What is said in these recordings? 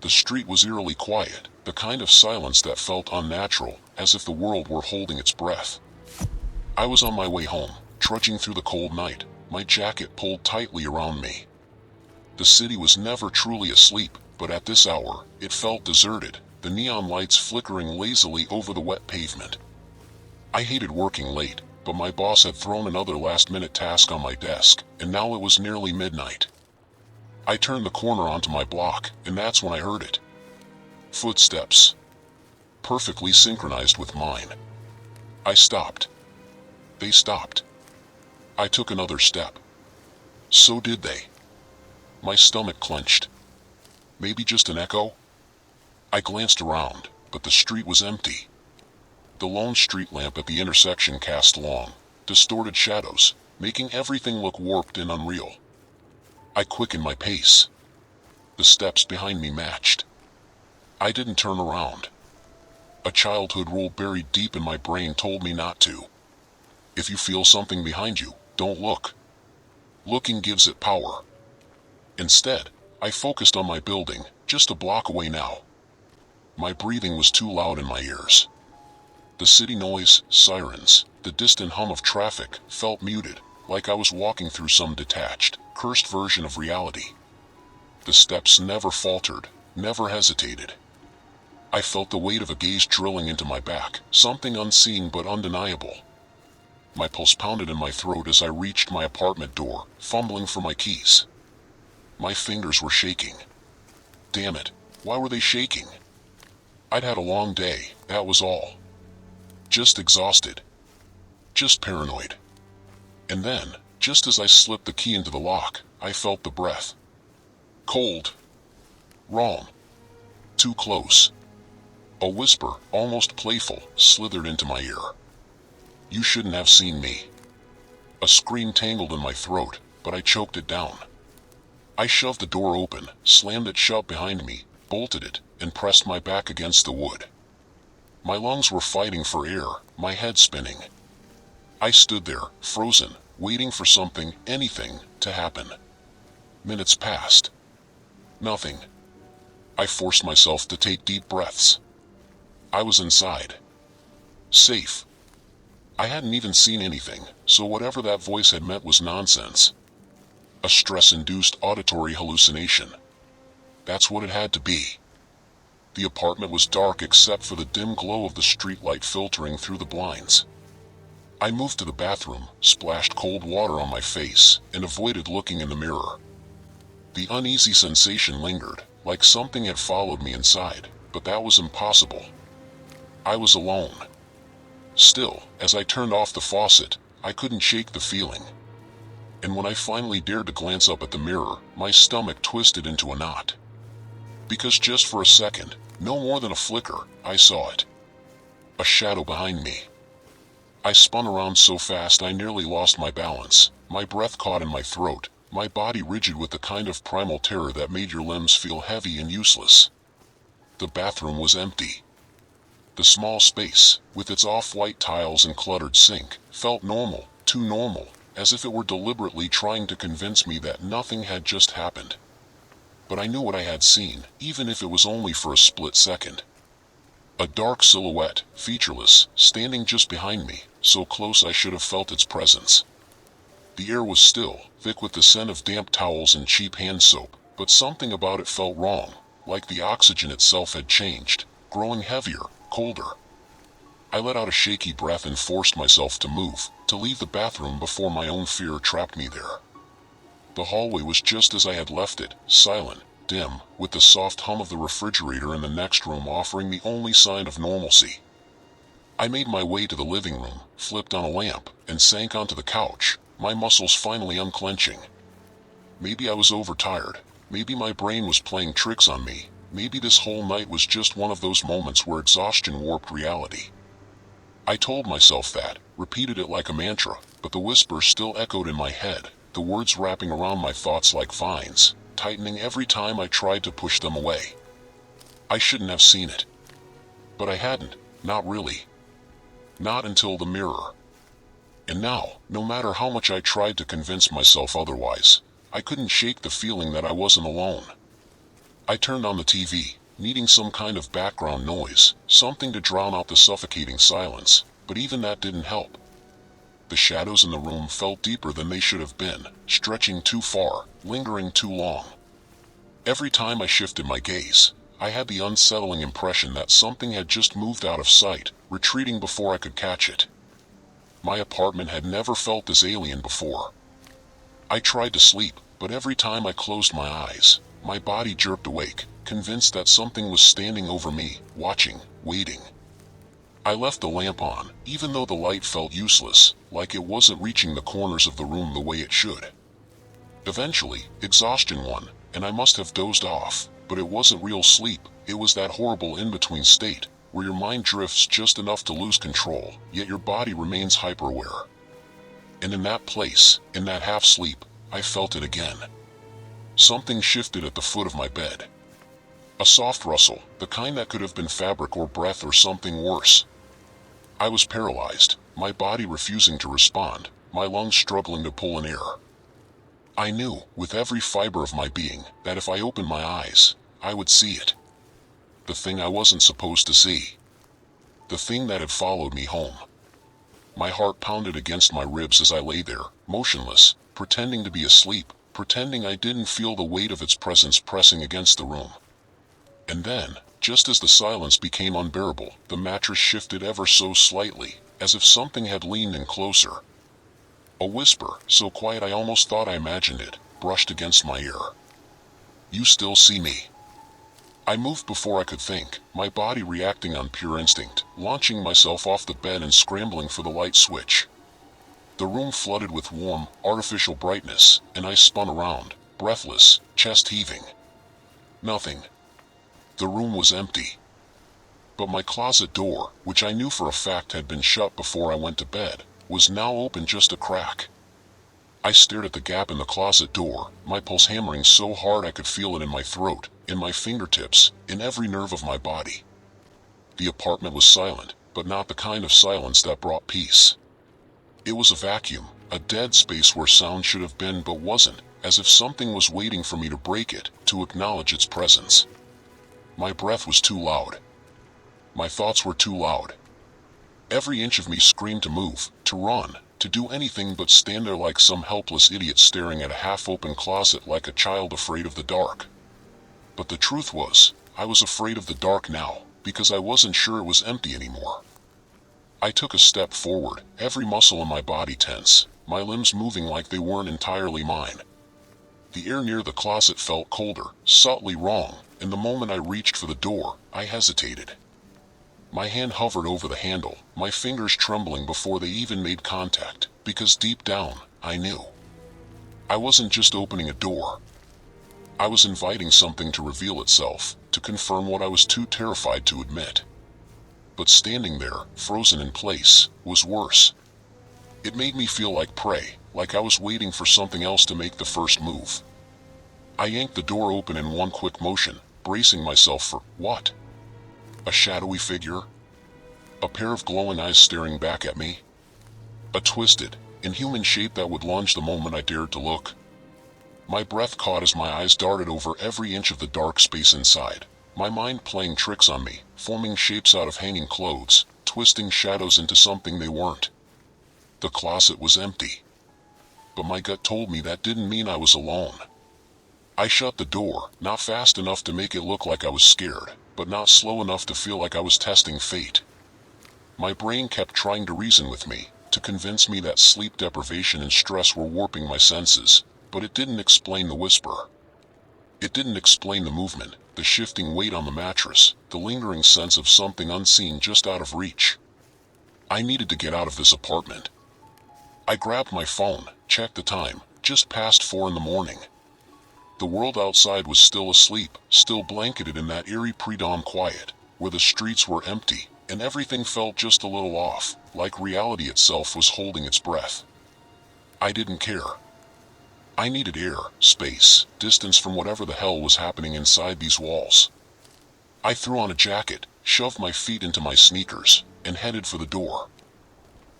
The street was eerily quiet, the kind of silence that felt unnatural, as if the world were holding its breath. I was on my way home, trudging through the cold night, my jacket pulled tightly around me. The city was never truly asleep, but at this hour, it felt deserted, the neon lights flickering lazily over the wet pavement. I hated working late, but my boss had thrown another last-minute task on my desk, and now it was nearly midnight. I turned the corner onto my block, and that's when I heard it. Footsteps. Perfectly synchronized with mine. I stopped. They stopped. I took another step. So did they. My stomach clenched. Maybe just an echo? I glanced around, but the street was empty. The lone street lamp at the intersection cast long, distorted shadows, making everything look warped and unreal. I quickened my pace. The steps behind me matched. I didn't turn around. A childhood rule buried deep in my brain told me not to. If you feel something behind you, don't look. Looking gives it power. Instead, I focused on my building, just a block away now. My breathing was too loud in my ears. The city noise, sirens, the distant hum of traffic felt muted, like I was walking through some detached, cursed version of reality. The steps never faltered, never hesitated. I felt the weight of a gaze drilling into my back, something unseen but undeniable. My pulse pounded in my throat as I reached my apartment door, fumbling for my keys. My fingers were shaking. Damn it, why were they shaking? I'd had a long day, that was all. Just exhausted. Just paranoid. And then, just as I slipped the key into the lock, I felt the breath. Cold. Wrong. Too close. A whisper, almost playful, slithered into my ear. You shouldn't have seen me. A scream tangled in my throat, but I choked it down. I shoved the door open, slammed it shut behind me, bolted it, and pressed my back against the wood. My lungs were fighting for air, my head spinning. I stood there, frozen, waiting for something, anything, to happen. Minutes passed. Nothing. I forced myself to take deep breaths. I was inside. Safe. I hadn't even seen anything, so whatever that voice had meant was nonsense. A stress-induced auditory hallucination. That's what it had to be. The apartment was dark except for the dim glow of the streetlight filtering through the blinds. I moved to the bathroom, splashed cold water on my face, and avoided looking in the mirror. The uneasy sensation lingered, like something had followed me inside, but that was impossible. I was alone. Still, as I turned off the faucet, I couldn't shake the feeling. And when I finally dared to glance up at the mirror, my stomach twisted into a knot. Because just for a second, no more than a flicker, I saw it. A shadow behind me. I spun around so fast I nearly lost my balance, my breath caught in my throat, my body rigid with the kind of primal terror that made your limbs feel heavy and useless. The bathroom was empty. The small space, with its off-white tiles and cluttered sink, felt normal, too normal, as if it were deliberately trying to convince me that nothing had just happened. But I knew what I had seen, even if it was only for a split second. A dark silhouette, featureless, standing just behind me, so close I should have felt its presence. The air was still, thick with the scent of damp towels and cheap hand soap, but something about it felt wrong, like the oxygen itself had changed, growing heavier, colder. I let out a shaky breath and forced myself to move, to leave the bathroom before my own fear trapped me there. The hallway was just as I had left it, silent, dim, with the soft hum of the refrigerator in the next room offering the only sign of normalcy. I made my way to the living room, flipped on a lamp, and sank onto the couch, my muscles finally unclenching. Maybe I was overtired, maybe my brain was playing tricks on me, maybe this whole night was just one of those moments where exhaustion warped reality. I told myself that, repeated it like a mantra, but the whisper still echoed in my head, the words wrapping around my thoughts like vines, tightening every time I tried to push them away. I shouldn't have seen it. But I hadn't, not really. Not until the mirror. And now, no matter how much I tried to convince myself otherwise, I couldn't shake the feeling that I wasn't alone. I turned on the TV, needing some kind of background noise, something to drown out the suffocating silence, but even that didn't help. The shadows in the room felt deeper than they should have been, stretching too far, lingering too long. Every time I shifted my gaze, I had the unsettling impression that something had just moved out of sight, retreating before I could catch it. My apartment had never felt this alien before. I tried to sleep, but every time I closed my eyes, my body jerked awake, convinced that something was standing over me, watching, waiting. I left the lamp on, even though the light felt useless, like it wasn't reaching the corners of the room the way it should. Eventually, exhaustion won, and I must have dozed off, but it wasn't real sleep, it was that horrible in-between state, where your mind drifts just enough to lose control, yet your body remains hyper-aware. And in that place, in that half-sleep, I felt it again. Something shifted at the foot of my bed. A soft rustle, the kind that could have been fabric or breath or something worse. I was paralyzed, my body refusing to respond, my lungs struggling to pull in air. I knew, with every fiber of my being, that if I opened my eyes, I would see it. The thing I wasn't supposed to see. The thing that had followed me home. My heart pounded against my ribs as I lay there, motionless, pretending to be asleep, pretending I didn't feel the weight of its presence pressing against the room. And then, just as the silence became unbearable, the mattress shifted ever so slightly, as if something had leaned in closer. A whisper, so quiet I almost thought I imagined it, brushed against my ear. "You still see me." I moved before I could think, my body reacting on pure instinct, launching myself off the bed and scrambling for the light switch. The room flooded with warm, artificial brightness, and I spun around, breathless, chest heaving. Nothing. The room was empty. But my closet door, which I knew for a fact had been shut before I went to bed, was now open just a crack. I stared at the gap in the closet door, my pulse hammering so hard I could feel it in my throat, in my fingertips, in every nerve of my body. The apartment was silent, but not the kind of silence that brought peace. It was a vacuum, a dead space where sound should have been but wasn't, as if something was waiting for me to break it, to acknowledge its presence. My breath was too loud. My thoughts were too loud. Every inch of me screamed to move, to run, to do anything but stand there like some helpless idiot staring at a half-open closet like a child afraid of the dark. But the truth was, I was afraid of the dark now, because I wasn't sure it was empty anymore. I took a step forward, every muscle in my body tense, my limbs moving like they weren't entirely mine. The air near the closet felt colder, subtly wrong, and the moment I reached for the door, I hesitated. My hand hovered over the handle, my fingers trembling before they even made contact, because deep down, I knew. I wasn't just opening a door. I was inviting something to reveal itself, to confirm what I was too terrified to admit. But standing there, frozen in place, was worse. It made me feel like prey, like I was waiting for something else to make the first move. I yanked the door open in one quick motion, bracing myself for, what? A shadowy figure? A pair of glowing eyes staring back at me? A twisted, inhuman shape that would lunge the moment I dared to look? My breath caught as my eyes darted over every inch of the dark space inside, my mind playing tricks on me, forming shapes out of hanging clothes, twisting shadows into something they weren't. The closet was empty. But my gut told me that didn't mean I was alone. I shut the door, not fast enough to make it look like I was scared, but not slow enough to feel like I was testing fate. My brain kept trying to reason with me, to convince me that sleep deprivation and stress were warping my senses, but it didn't explain the whisper. It didn't explain the movement, the shifting weight on the mattress, the lingering sense of something unseen just out of reach. I needed to get out of this apartment. I grabbed my phone, checked the time, just past 4 in the morning. The world outside was still asleep, still blanketed in that eerie pre-dawn quiet, where the streets were empty, and everything felt just a little off, like reality itself was holding its breath. I didn't care. I needed air, space, distance from whatever the hell was happening inside these walls. I threw on a jacket, shoved my feet into my sneakers, and headed for the door.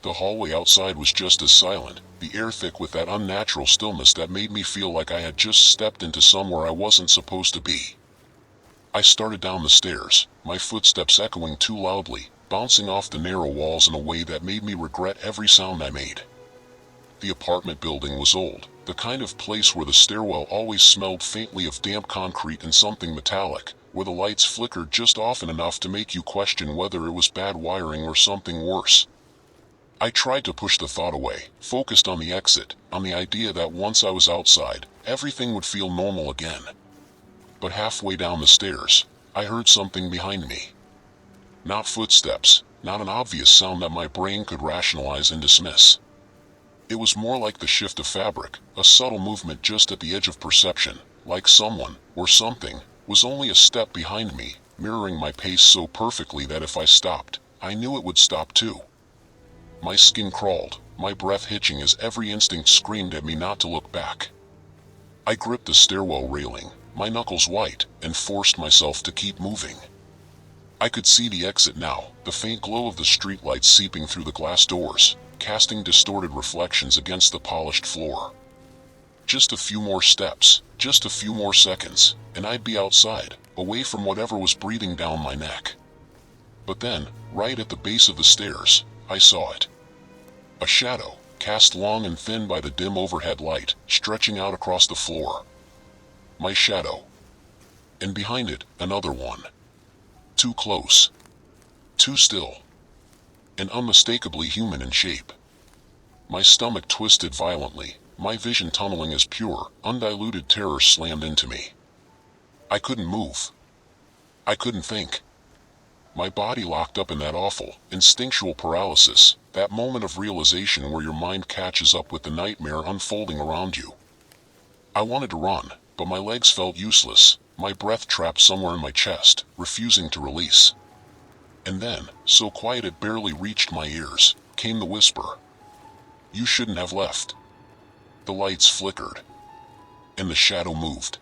The hallway outside was just as silent, the air thick with that unnatural stillness that made me feel like I had just stepped into somewhere I wasn't supposed to be. I started down the stairs, my footsteps echoing too loudly, bouncing off the narrow walls in a way that made me regret every sound I made. The apartment building was old, the kind of place where the stairwell always smelled faintly of damp concrete and something metallic, where the lights flickered just often enough to make you question whether it was bad wiring or something worse. I tried to push the thought away, focused on the exit, on the idea that once I was outside, everything would feel normal again. But halfway down the stairs, I heard something behind me. Not footsteps, not an obvious sound that my brain could rationalize and dismiss. It was more like the shift of fabric, a subtle movement just at the edge of perception, like someone, or something, was only a step behind me, mirroring my pace so perfectly that if I stopped, I knew it would stop too. My skin crawled, my breath hitching as every instinct screamed at me not to look back. I gripped the stairwell railing, my knuckles white, and forced myself to keep moving. I could see the exit now, the faint glow of the streetlights seeping through the glass doors, casting distorted reflections against the polished floor. Just a few more steps, just a few more seconds, and I'd be outside, away from whatever was breathing down my neck. But then, right at the base of the stairs, I saw it. A shadow, cast long and thin by the dim overhead light, stretching out across the floor. My shadow. And behind it, another one. Too close. Too still. And unmistakably human in shape. My stomach twisted violently, my vision tunneling as pure, undiluted terror slammed into me. I couldn't move. I couldn't think. My body locked up in that awful, instinctual paralysis, that moment of realization where your mind catches up with the nightmare unfolding around you. I wanted to run, but my legs felt useless, my breath trapped somewhere in my chest, refusing to release. And then, so quiet it barely reached my ears, came the whisper. You shouldn't have left. The lights flickered. And the shadow moved.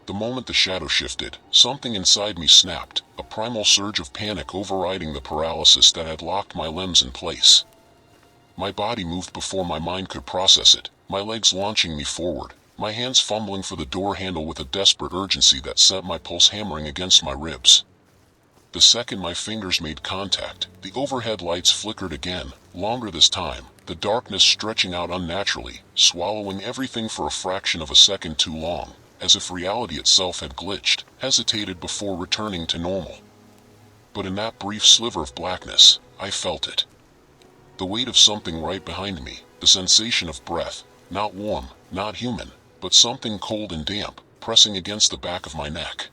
The moment the shadow shifted, something inside me snapped, a primal surge of panic overriding the paralysis that had locked my limbs in place. My body moved before my mind could process it, my legs launching me forward, my hands fumbling for the door handle with a desperate urgency that sent my pulse hammering against my ribs. The second my fingers made contact, the overhead lights flickered again, longer this time, the darkness stretching out unnaturally, swallowing everything for a fraction of a second too long, as if reality itself had glitched, hesitated before returning to normal. But in that brief sliver of blackness, I felt it. The weight of something right behind me, the sensation of breath, not warm, not human, but something cold and damp, pressing against the back of my neck.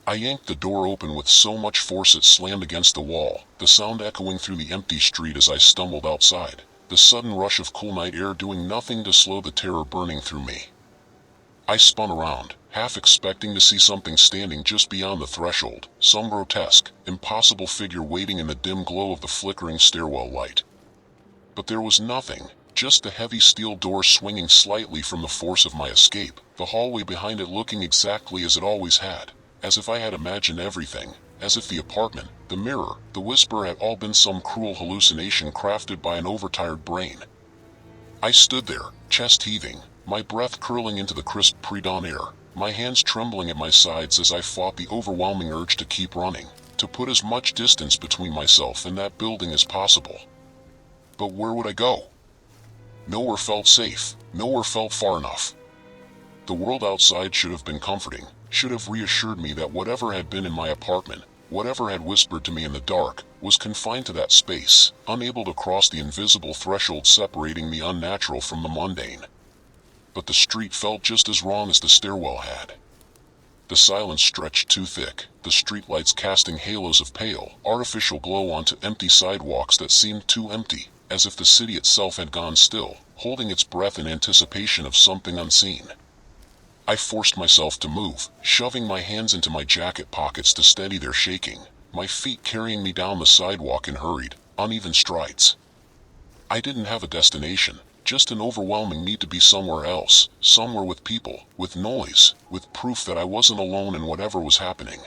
I yanked the door open with so much force it slammed against the wall, the sound echoing through the empty street as I stumbled outside, the sudden rush of cool night air doing nothing to slow the terror burning through me. I spun around, half expecting to see something standing just beyond the threshold, some grotesque, impossible figure waiting in the dim glow of the flickering stairwell light. But there was nothing, just the heavy steel door swinging slightly from the force of my escape, the hallway behind it looking exactly as it always had, as if I had imagined everything, as if the apartment, the mirror, the whisper had all been some cruel hallucination crafted by an overtired brain. I stood there, chest heaving, my breath curling into the crisp pre-dawn air, my hands trembling at my sides as I fought the overwhelming urge to keep running, to put as much distance between myself and that building as possible. But where would I go? Nowhere felt safe, nowhere felt far enough. The world outside should have been comforting, should have reassured me that whatever had been in my apartment, whatever had whispered to me in the dark, was confined to that space, unable to cross the invisible threshold separating the unnatural from the mundane. But the street felt just as wrong as the stairwell had. The silence stretched too thick, the streetlights casting halos of pale, artificial glow onto empty sidewalks that seemed too empty, as if the city itself had gone still, holding its breath in anticipation of something unseen. I forced myself to move, shoving my hands into my jacket pockets to steady their shaking, my feet carrying me down the sidewalk in hurried, uneven strides. I didn't have a destination, just an overwhelming need to be somewhere else, somewhere with people, with noise, with proof that I wasn't alone in whatever was happening.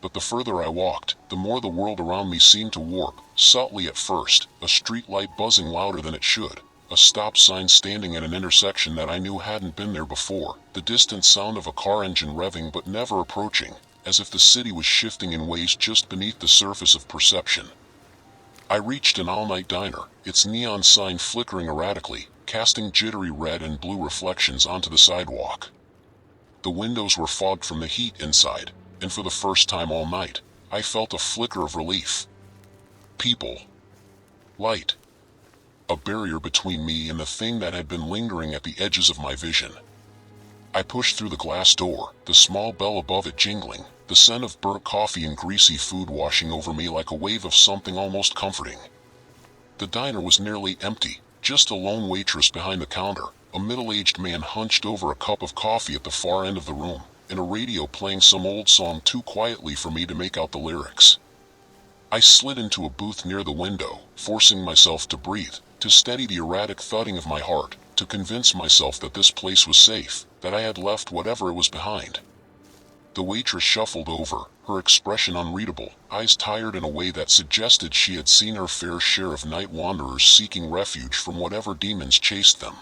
But the further I walked, the more the world around me seemed to warp, subtly at first, a street light buzzing louder than it should, a stop sign standing at an intersection that I knew hadn't been there before, the distant sound of a car engine revving but never approaching, as if the city was shifting in ways just beneath the surface of perception. I reached an all-night diner, its neon sign flickering erratically, casting jittery red and blue reflections onto the sidewalk. The windows were fogged from the heat inside, and for the first time all night, I felt a flicker of relief. People. Light. A barrier between me and the thing that had been lingering at the edges of my vision. I pushed through the glass door, the small bell above it jingling, the scent of burnt coffee and greasy food washing over me like a wave of something almost comforting. The diner was nearly empty, just a lone waitress behind the counter, a middle-aged man hunched over a cup of coffee at the far end of the room, and a radio playing some old song too quietly for me to make out the lyrics. I slid into a booth near the window, forcing myself to breathe, to steady the erratic thudding of my heart, to convince myself that this place was safe, that I had left whatever it was behind. The waitress shuffled over, her expression unreadable, eyes tired in a way that suggested she had seen her fair share of night wanderers seeking refuge from whatever demons chased them.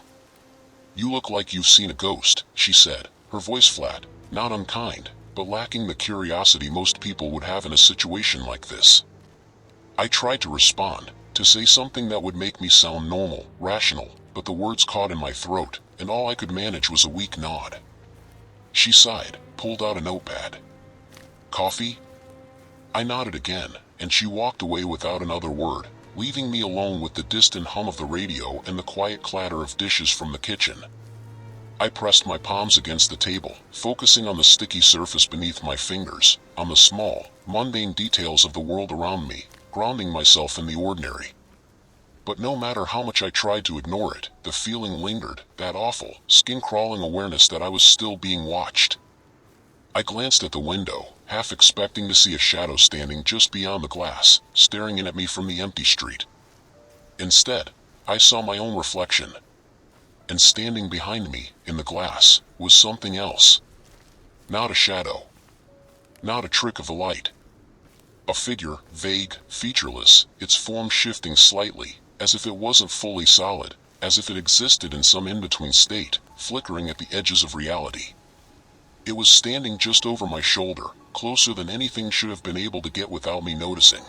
"You look like you've seen a ghost," she said, her voice flat, not unkind, but lacking the curiosity most people would have in a situation like this. I tried to respond, to say something that would make me sound normal, rational, but the words caught in my throat, and all I could manage was a weak nod. She sighed, pulled out a notepad. "Coffee?" I nodded again, and she walked away without another word, leaving me alone with the distant hum of the radio and the quiet clatter of dishes from the kitchen. I pressed my palms against the table, focusing on the sticky surface beneath my fingers, on the small, mundane details of the world around me, grounding myself in the ordinary. But no matter how much I tried to ignore it, the feeling lingered, that awful, skin-crawling awareness that I was still being watched. I glanced at the window, half expecting to see a shadow standing just beyond the glass, staring in at me from the empty street. Instead, I saw my own reflection. And standing behind me, in the glass, was something else. Not a shadow. Not a trick of the light. A figure, vague, featureless, its form shifting slightly, as if it wasn't fully solid, as if it existed in some in-between state, flickering at the edges of reality. It was standing just over my shoulder, closer than anything should have been able to get without me noticing.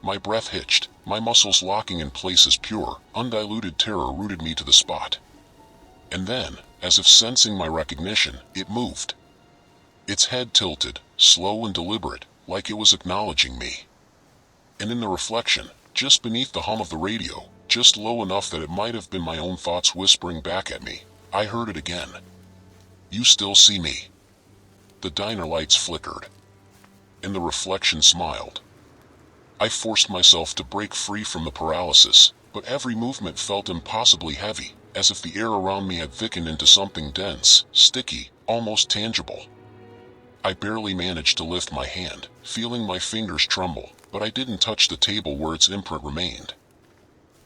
My breath hitched, my muscles locking in place as pure, undiluted terror rooted me to the spot. And then, as if sensing my recognition, it moved. Its head tilted, slow and deliberate, like it was acknowledging me. And in the reflection, just beneath the hum of the radio, just low enough that it might have been my own thoughts whispering back at me, I heard it again. "You still see me." The diner lights flickered. And the reflection smiled. I forced myself to break free from the paralysis, but every movement felt impossibly heavy, as if the air around me had thickened into something dense, sticky, almost tangible. I barely managed to lift my hand, feeling my fingers tremble, but I didn't touch the table where its imprint remained.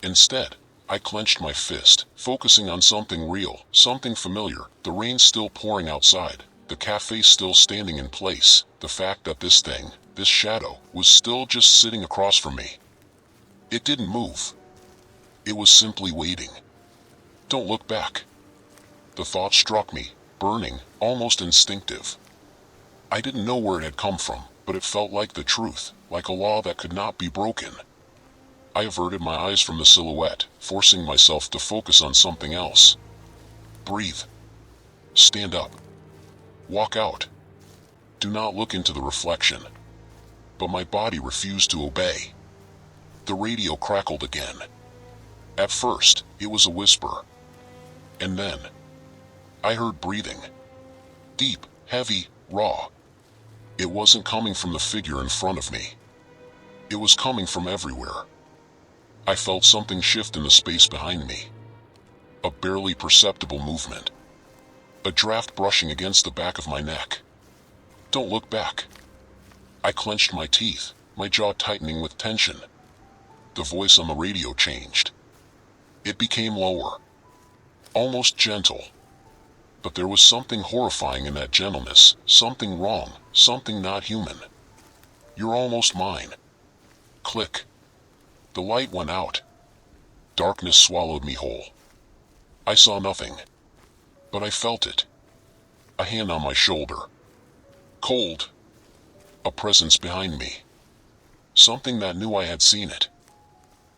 Instead, I clenched my fist, focusing on something real, something familiar, the rain still pouring outside, the cafe still standing in place, the fact that this thing, this shadow, was still just sitting across from me. It didn't move. It was simply waiting. "Don't look back." The thought struck me, burning, almost instinctive. I didn't know where it had come from, but it felt like the truth, like a law that could not be broken. I averted my eyes from the silhouette, forcing myself to focus on something else. Breathe. Stand up. Walk out. Do not look into the reflection. But my body refused to obey. The radio crackled again. At first, it was a whisper. And then, I heard breathing. Deep, heavy, raw. It wasn't coming from the figure in front of me. It was coming from everywhere. I felt something shift in the space behind me. A barely perceptible movement. A draft brushing against the back of my neck. "Don't look back." I clenched my teeth, my jaw tightening with tension. The voice on the radio changed. It became lower. Almost gentle. But there was something horrifying in that gentleness, something wrong, something not human. "You're almost mine." Click. The light went out. Darkness swallowed me whole. I saw nothing, but I felt it. A hand on my shoulder. Cold. A presence behind me. Something that knew I had seen it.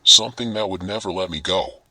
Something that would never let me go.